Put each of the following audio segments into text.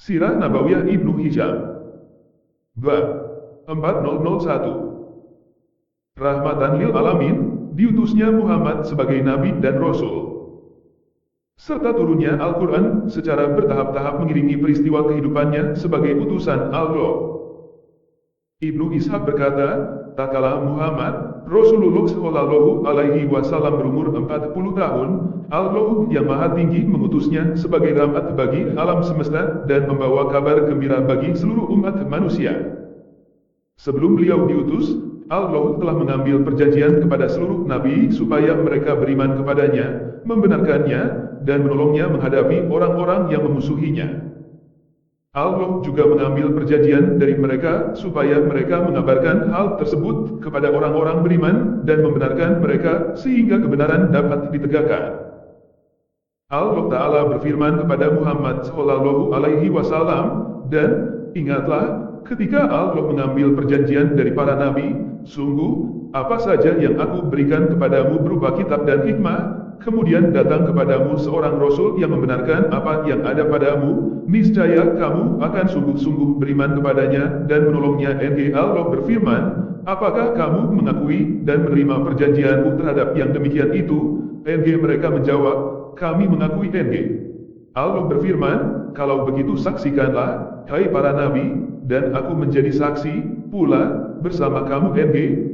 Sirah Nabawiyah Ibnu Hisham. Bab 4001. Rahmatan lil alamin, diutusnya Muhammad sebagai nabi dan rasul. Serta turunnya Al-Quran secara bertahap-tahap mengiringi peristiwa kehidupannya sebagai utusan Allah. Ibnu Ishaq berkata, tatkala Muhammad, Rasulullah Shallallahu Alaihi Wasallam berumur 40 tahun, Allah yang Maha Tinggi mengutusnya sebagai rahmat bagi alam semesta dan membawa kabar gembira bagi seluruh umat manusia. Sebelum beliau diutus, Allah telah mengambil perjanjian kepada seluruh nabi supaya mereka beriman kepadanya, membenarkannya, dan menolongnya menghadapi orang-orang yang memusuhinya. Allah juga mengambil perjanjian dari mereka supaya mereka mengabarkan hal tersebut kepada orang-orang beriman dan membenarkan mereka sehingga kebenaran dapat ditegakkan. Allah Ta'ala berfirman kepada Muhammad Sallallahu Alaihi Wasallam, dan ingatlah ketika Allah mengambil perjanjian dari para nabi, sungguh apa saja yang aku berikan kepadamu berupa kitab dan hikmah, kemudian datang kepadamu seorang rasul yang membenarkan apa yang ada padamu, niscaya kamu akan sungguh-sungguh beriman kepadanya dan menolongnya. Allah berfirman, apakah kamu mengakui dan menerima perjanjianmu terhadap yang demikian itu? Mereka menjawab, kami mengakui. Allah berfirman, kalau begitu saksikanlah, hai para nabi, dan aku menjadi saksi pula bersama kamu.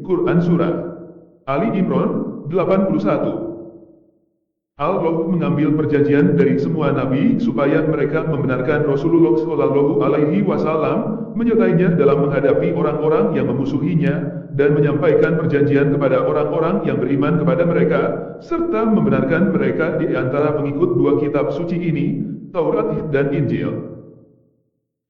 Quran Surah Ali Imran 81. Allah mengambil perjanjian dari semua nabi supaya mereka membenarkan Rasulullah Shallallahu Alaihi Wasallam, menyertainya dalam menghadapi orang-orang yang memusuhinya, dan menyampaikan perjanjian kepada orang-orang yang beriman kepada mereka, serta membenarkan mereka di antara pengikut dua kitab suci ini, Taurat dan Injil.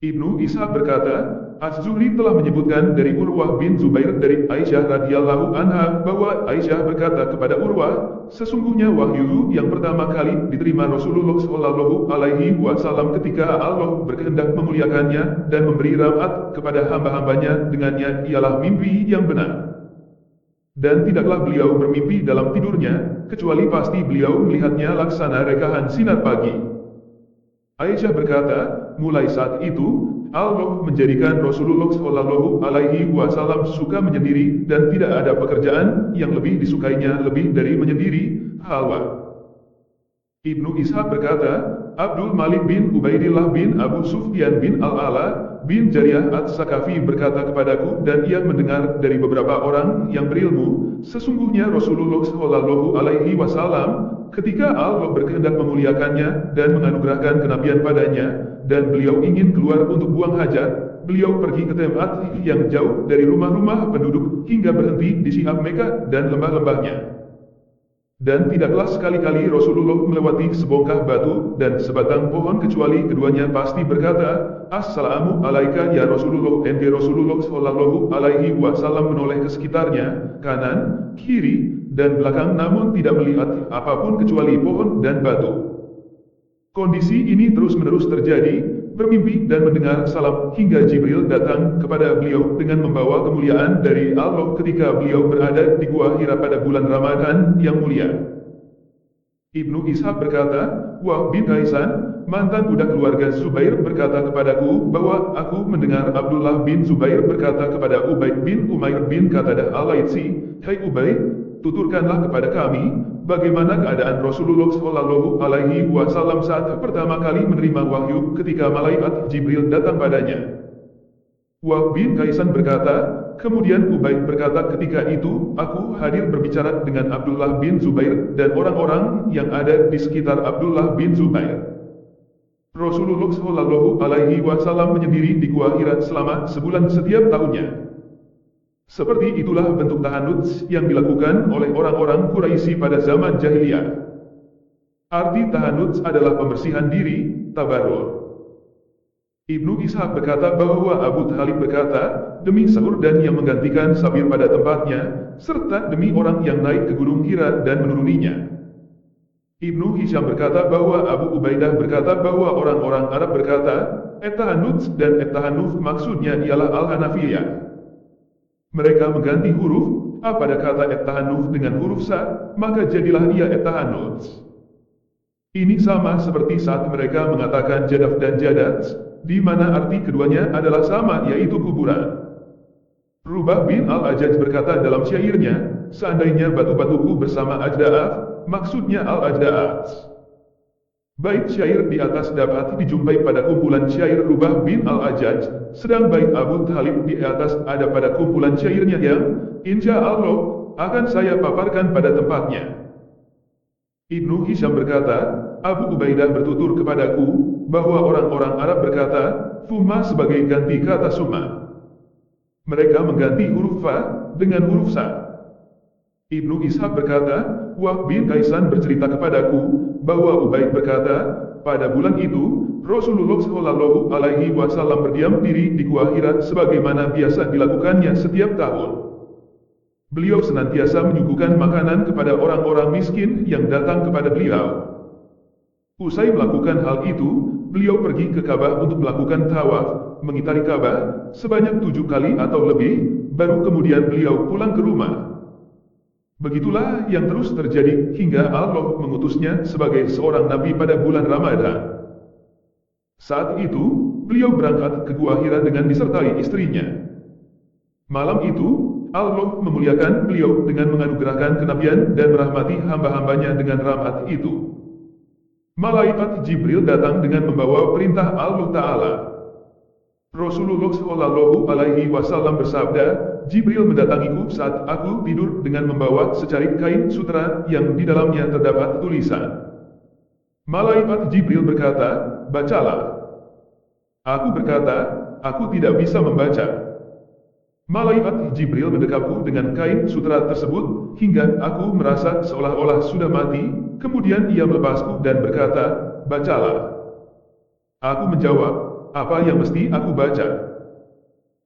Ibnu Ishaq berkata, Az-Zuhri telah menyebutkan dari Urwah bin Zubair dari Aisyah radhiyallahu anha bahwa Aisyah berkata kepada Urwah, sesungguhnya wahyu yang pertama kali diterima Rasulullah Shallallahu Alaihi Wasallam ketika Allah berkehendak memuliakannya dan memberi rahmat kepada hamba-hambanya dengannya ialah mimpi yang benar. Dan tidaklah beliau bermimpi dalam tidurnya, kecuali pasti beliau melihatnya laksana rekahan sinar pagi. Aisyah berkata, mulai saat itu, Allah menjadikan Rasulullah Shallallahu Alaihi Wasallam suka menyendiri dan tidak ada pekerjaan yang lebih disukainya lebih dari menyendiri, halwa. Ibnu Ishaq berkata, Abdul Malik bin Ubaidillah bin Abu Sufyan bin Al-Ala bin Jariyah At-Sakafi berkata kepadaku dan ia mendengar dari beberapa orang yang berilmu, sesungguhnya Rasulullah Shallallahu Alaihi Wasallam ketika Allah berkehendak memuliakannya dan menganugerahkan kenabian padanya, dan beliau ingin keluar untuk buang hajat, beliau pergi ke tempat yang jauh dari rumah-rumah penduduk hingga berhenti di Syihab Mekah dan lembah-lembahnya. Dan tidaklah sekali-kali Rasulullah melewati sebongkah batu dan sebatang pohon kecuali keduanya pasti berkata, Assalamu alaika ya Rasulullah. Rasulullah Shallallahu Alaihi Wasallam menoleh ke sekitarnya, kanan, kiri, dan belakang, namun tidak melihat apapun kecuali pohon dan batu. Kondisi ini terus-menerus terjadi, bermimpi dan mendengar salam hingga Jibril datang kepada beliau dengan membawa kemuliaan dari Allah ketika beliau berada di Gua Hira pada bulan Ramadan yang mulia. Ibnu Ishaq berkata, Wahb bin Kaisan, mantan budak keluarga Zubair berkata kepadaku bahwa aku mendengar Abdullah bin Zubair berkata kepada Ubaid bin Umair bin Qatadah Al-Laitsi, hai Ubaid, tuturkanlah kepada kami, bagaimana keadaan Rasulullah Shallallahu Alaihi Wasallam saat pertama kali menerima wahyu ketika malaikat Jibril datang padanya. Wahb bin Kaisan berkata, kemudian Ubaid berkata ketika itu, aku hadir berbicara dengan Abdullah bin Zubair dan orang-orang yang ada di sekitar Abdullah bin Zubair. Rasulullah Shallallahu Alaihi Wasallam menyendiri di Gua Hira selama sebulan setiap tahunnya. Seperti itulah bentuk tahannuts yang dilakukan oleh orang-orang Quraisy pada zaman jahiliyah. Arti tahannuts adalah pembersihan diri, tabarrur. Ibnu Ishaq berkata bahwa Abu Thalib berkata, demi sahur dan yang menggantikan sabir pada tempatnya, serta demi orang yang naik ke gunung Hira dan menuruninya. Ibnu Hisham berkata bahwa Abu Ubaidah berkata bahwa orang-orang Arab berkata, et-tahannuts dan et-tahannuf maksudnya ialah al-Hanafiyah. Mereka mengganti huruf A pada kata et-tahannuf dengan huruf Sa, maka jadilah ia et-tahannuts. Ini sama seperti saat mereka mengatakan jadaf dan jadat, di mana arti keduanya adalah sama, yaitu kuburan. Rubah bin Al-Ajaj berkata dalam syairnya, seandainya batu-batuku bersama Ajda'af, maksudnya Al-Ajda'at. Bait syair di atas dapat dijumpai pada kumpulan syair Rubah bin Al-Ajaj, sedang bait Abu Thalib di atas ada pada kumpulan syairnya yang, insya Allah, akan saya paparkan pada tempatnya. Ibnu Hisham berkata, Abu Ubaidah bertutur kepadaku, bahwa orang-orang Arab berkata, Fuma sebagai ganti kata Summa. Mereka mengganti huruf Fa dengan huruf Sa. Ibnu Ishaq berkata, Wahb bin Kaisan bercerita kepadaku, bahwa Ubaid berkata, pada bulan itu, Rasulullah Shallallahu Alaihi Wasallam berdiam diri di Gua Hira sebagaimana biasa dilakukannya setiap tahun. Beliau senantiasa menyuguhkan makanan kepada orang-orang miskin yang datang kepada beliau. Usai melakukan hal itu, beliau pergi ke Ka'bah untuk melakukan tawaf, mengitari Ka'bah sebanyak 7 kali atau lebih, baru kemudian beliau pulang ke rumah. Begitulah yang terus terjadi hingga Allah mengutusnya sebagai seorang nabi pada bulan Ramadan. Saat itu, beliau berangkat ke Gua Hira dengan disertai istrinya. Malam itu, Allah memuliakan beliau dengan menganugerahkan kenabian dan merahmati hamba-hambanya dengan rahmat itu. Malaikat Jibril datang dengan membawa perintah Allah Ta'ala. Rasulullah Shallallahu Alaihi Wasallam bersabda, Jibril mendatangiku saat aku tidur dengan membawa secarik kain sutera yang di dalamnya terdapat tulisan. Malaikat Jibril berkata, bacalah. Aku berkata, aku tidak bisa membaca. Malaikat Jibril mendekapku dengan kain sutera tersebut, hingga aku merasa seolah-olah sudah mati, kemudian ia melepasku dan berkata, bacalah. Aku menjawab, apa yang mesti aku baca?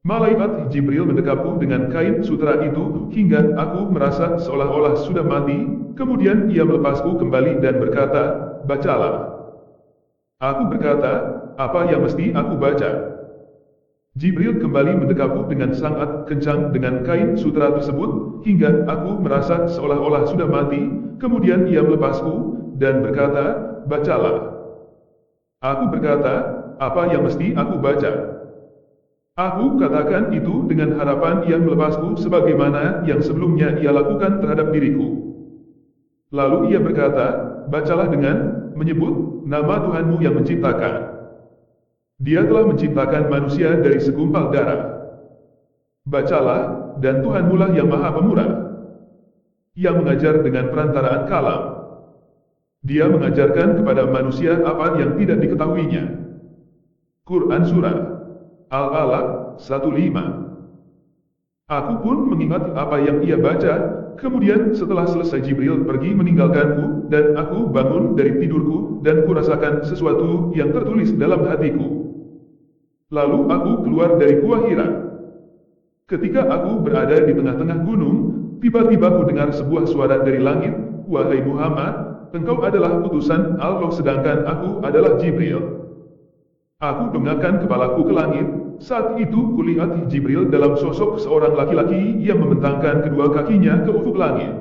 Malaikat Jibril mendekapku dengan kain sutera itu, hingga aku merasa seolah-olah sudah mati, kemudian ia melepasku kembali dan berkata, bacalah. Aku berkata, apa yang mesti aku baca? Jibril kembali mendekapku dengan sangat kencang dengan kain sutera tersebut, hingga aku merasa seolah-olah sudah mati, kemudian ia melepasku, dan berkata, bacalah. Aku berkata, apa yang mesti aku baca? Aku katakan itu dengan harapan ia melepasku sebagaimana yang sebelumnya ia lakukan terhadap diriku. Lalu ia berkata, bacalah dengan menyebut nama Tuhanmu yang menciptakan. Dia telah menciptakan manusia dari segumpal darah. Bacalah, dan Tuhanmu lah yang maha pemurah. Ia mengajar dengan perantaraan kalam. Dia mengajarkan kepada manusia apa yang tidak diketahuinya. Quran Surah Al-Alaq 15. Aku pun mengingat apa yang ia baca, kemudian setelah selesai Jibril pergi meninggalkanku, dan aku bangun dari tidurku, dan kurasakan sesuatu yang tertulis dalam hatiku. Lalu aku keluar dari Gua Hira. Ketika aku berada di tengah-tengah gunung, tiba-tiba ku dengar sebuah suara dari langit, wahai Muhammad, engkau adalah utusan Allah sedangkan aku adalah Jibril. Aku dongakkan kepalaku ke langit, saat itu kulihat Jibril dalam sosok seorang laki-laki yang membentangkan kedua kakinya ke ufuk langit.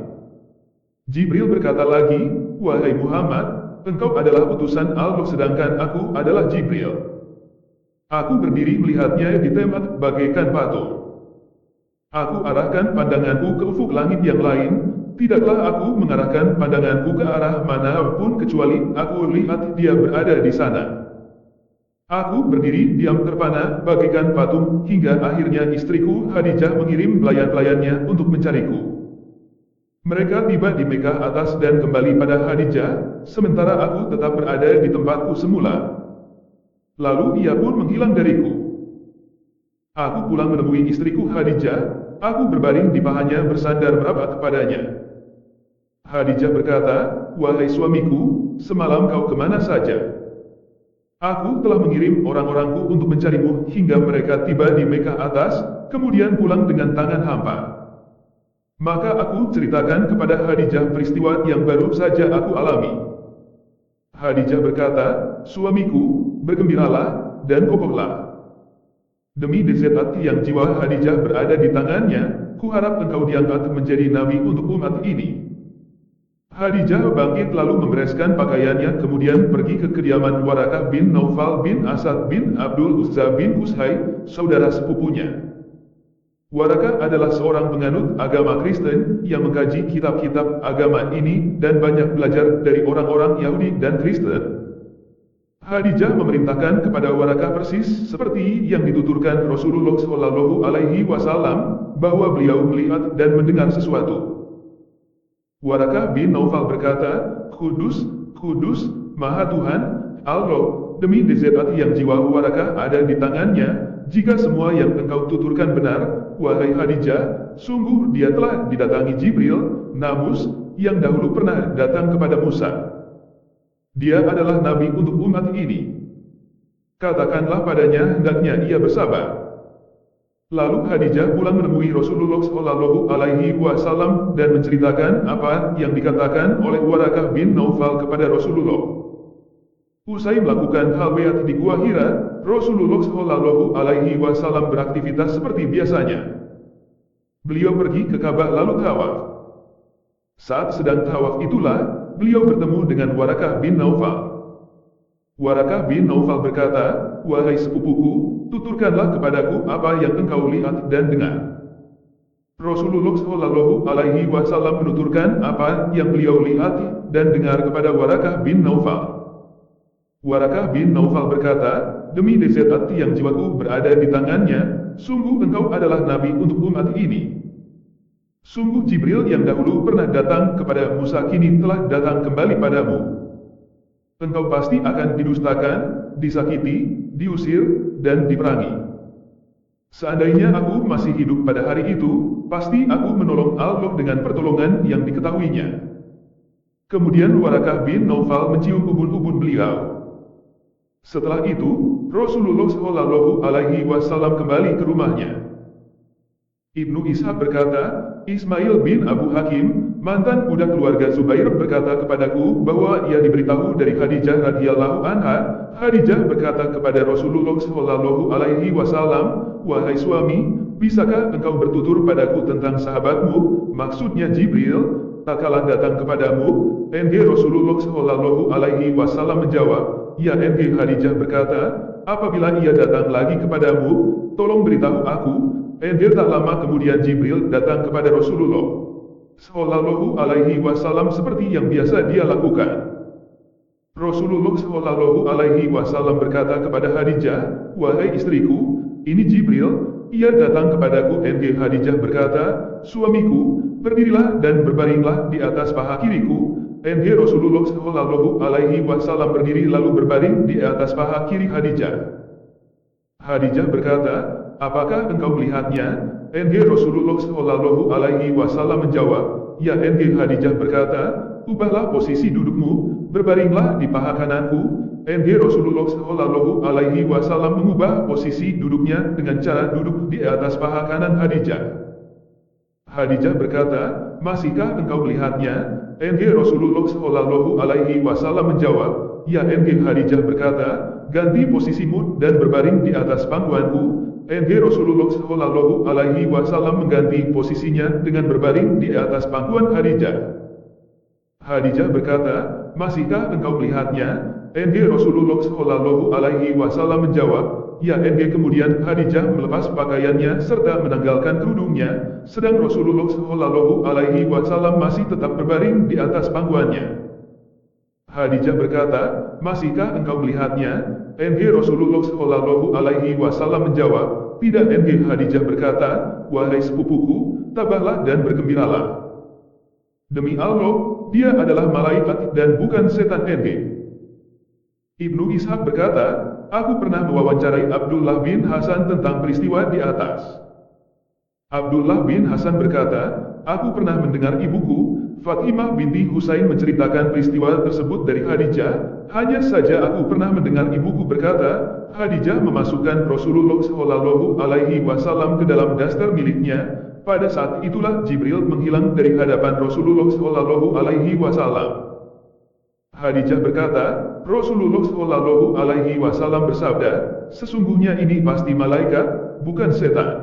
Jibril berkata lagi, wahai Muhammad, engkau adalah utusan Allah sedangkan aku adalah Jibril. Aku berdiri melihatnya di tempat bagaikan patung. Aku arahkan pandanganku ke ufuk langit yang lain, tidaklah aku mengarahkan pandanganku ke arah manapun kecuali aku lihat dia berada di sana. Aku berdiri diam terpana bagaikan patung hingga akhirnya istriku Khadijah mengirim pelayan-pelayannya untuk mencariku. Mereka tiba di Mekah atas dan kembali pada Khadijah, sementara aku tetap berada di tempatku semula. Lalu ia pun menghilang dariku. Aku pulang menemui istriku Khadijah, aku berbaring di pahanya bersandar merapat kepadanya. Khadijah berkata, wahai suamiku, semalam kau kemana saja? Aku telah mengirim orang-orangku untuk mencarimu hingga mereka tiba di Mekah atas, kemudian pulang dengan tangan hampa. Maka aku ceritakan kepada Khadijah peristiwa yang baru saja aku alami. Khadijah berkata, suamiku, bergembiralah, dan kokohlah. Demi zat yang jiwa Khadijah berada di tangannya, kuharap engkau diangkat menjadi nabi untuk umat ini. Khadijah bangkit lalu membereskan pakaiannya kemudian pergi ke kediaman Warakah bin Naufal bin Asad bin Abdul Uzza bin Qusay, saudara sepupunya. Warakah adalah seorang penganut agama Kristen yang mengkaji kitab-kitab agama ini dan banyak belajar dari orang-orang Yahudi dan Kristen. Khadijah memerintahkan kepada Warakah persis seperti yang dituturkan Rasulullah Shallallahu Alaihi Wasallam bahwa beliau melihat dan mendengar sesuatu. Warakah bin Naufal berkata, Kudus, Kudus, Maha Tuhan, Allah, demi zat yang jiwa Warakah ada di tangannya, jika semua yang engkau tuturkan benar, wahai Khadijah, sungguh dia telah didatangi Jibril, Namus, yang dahulu pernah datang kepada Musa. Dia adalah nabi untuk umat ini. Katakanlah padanya hendaknya ia bersabar. Lalu Khadijah pulang menemui Rasulullah Shallallahu Alaihi Wasallam dan menceritakan apa yang dikatakan oleh Warakah bin Naufal kepada Rasulullah. Usai melakukan halwat di Gua Hira, Rasulullah Shallallahu Alaihi Wasallam beraktivitas seperti biasanya. Beliau pergi ke Ka'bah lalu tawaf. Saat sedang tawaf itulah, beliau bertemu dengan Warakah bin Naufal. Warakah bin Naufal berkata, wahai sepupuku, tuturkanlah kepadaku apa yang engkau lihat dan dengar. Rasulullah Shallallahu Alaihi Wasallam menuturkan apa yang beliau lihat dan dengar kepada Warakah bin Naufal. Warakah bin Naufal berkata, demi zat yang jiwaku berada di tangannya, sungguh engkau adalah nabi untuk umat ini. Sungguh Jibril yang dahulu pernah datang kepada Musa kini telah datang kembali padamu. Engkau pasti akan didustakan, disakiti, diusir, dan diperangi. Seandainya aku masih hidup pada hari itu, pasti aku menolong Allah dengan pertolongan yang diketahuinya. Kemudian Warakah bin Naufal mencium ubun-ubun beliau. Setelah itu, Rasulullah Shallallahu Alaihi Wasallam kembali ke rumahnya. Ibnu Ishaq berkata, Ismail bin Abu Hakim, mantan budak keluarga Zubair berkata kepadaku bahwa ia diberitahu dari Khadijah radhiyallahu anha. Khadijah berkata kepada Rasulullah Shallallahu Alaihi Wasallam, wahai suami, bisakah engkau bertutur padaku tentang sahabatmu, maksudnya Jibril, tak kalah datang kepadamu? NG Rasulullah Shallallahu Alaihi Wasallam menjawab, ya NG. Khadijah berkata, apabila ia datang lagi kepadamu, tolong beritahu aku. NG. Tak lama kemudian Jibril datang kepada Rasulullah Shallallahu Alaihi Wasallam seperti yang biasa dia lakukan. Rasulullah Shallallahu Alaihi Wasallam berkata kepada Khadijah, wahai istriku, ini Jibril, ia datang kepadaku. NG. Khadijah berkata, suamiku, berdirilah dan berbaringlah di atas paha kiriku. NG. Rasulullah Shallallahu Alaihi Wasallam berdiri lalu berbaring di atas paha kiri Khadijah. Khadijah berkata, apakah engkau melihatnya? NG. Rasulullah Shallallahu Alaihi Wasallam menjawab, ya NG. Khadijah berkata, ubahlah posisi dudukmu, berbaringlah di paha kananku. NG. Rasulullah Shallallahu Alaihi Wasallam mengubah posisi duduknya dengan cara duduk di atas paha kanan Khadijah. Khadijah berkata, masihkah engkau melihatnya? NG. Rasulullah Shallallahu Alaihi Wasallam menjawab, ya NG. Khadijah berkata, ganti posisimu dan berbaring di atas pangkuanku. NG. Rasulullah Shallallahu Alaihi Wasallam mengganti posisinya dengan berbaring di atas pangkuan Khadijah. Khadijah berkata, masihkah engkau melihatnya? NG. Rasulullah Shallallahu Alaihi Wasallam menjawab, ya NG. Kemudian Khadijah melepas pakaiannya serta menanggalkan kerudungnya, sedang Rasulullah Shallallahu Alaihi Wasallam masih tetap berbaring di atas pangkuannya. Khadijah berkata, masihkah engkau melihatnya? NG. Rasulullah Shallallahu Alaihi Wasallam menjawab, tidak. NG. Khadijah berkata, wahai sepupuku, tabahlah dan bergembiralah. Demi Allah, dia adalah malaikat dan bukan setan. NG. Ibnu Ishaq berkata, aku pernah mewawancarai Abdullah bin Hasan tentang peristiwa di atas. Abdullah bin Hasan berkata, aku pernah mendengar ibuku, Fatimah binti Husain menceritakan peristiwa tersebut dari Khadijah. Hanya saja aku pernah mendengar ibuku berkata, Khadijah memasukkan Rasulullah Shallallahu Alaihi Wasallam ke dalam daster miliknya. Pada saat itulah Jibril menghilang dari hadapan Rasulullah Shallallahu Alaihi Wasallam. Khadijah berkata, Rasulullah Shallallahu Alaihi Wasallam bersabda, sesungguhnya ini pasti malaikat, bukan setan.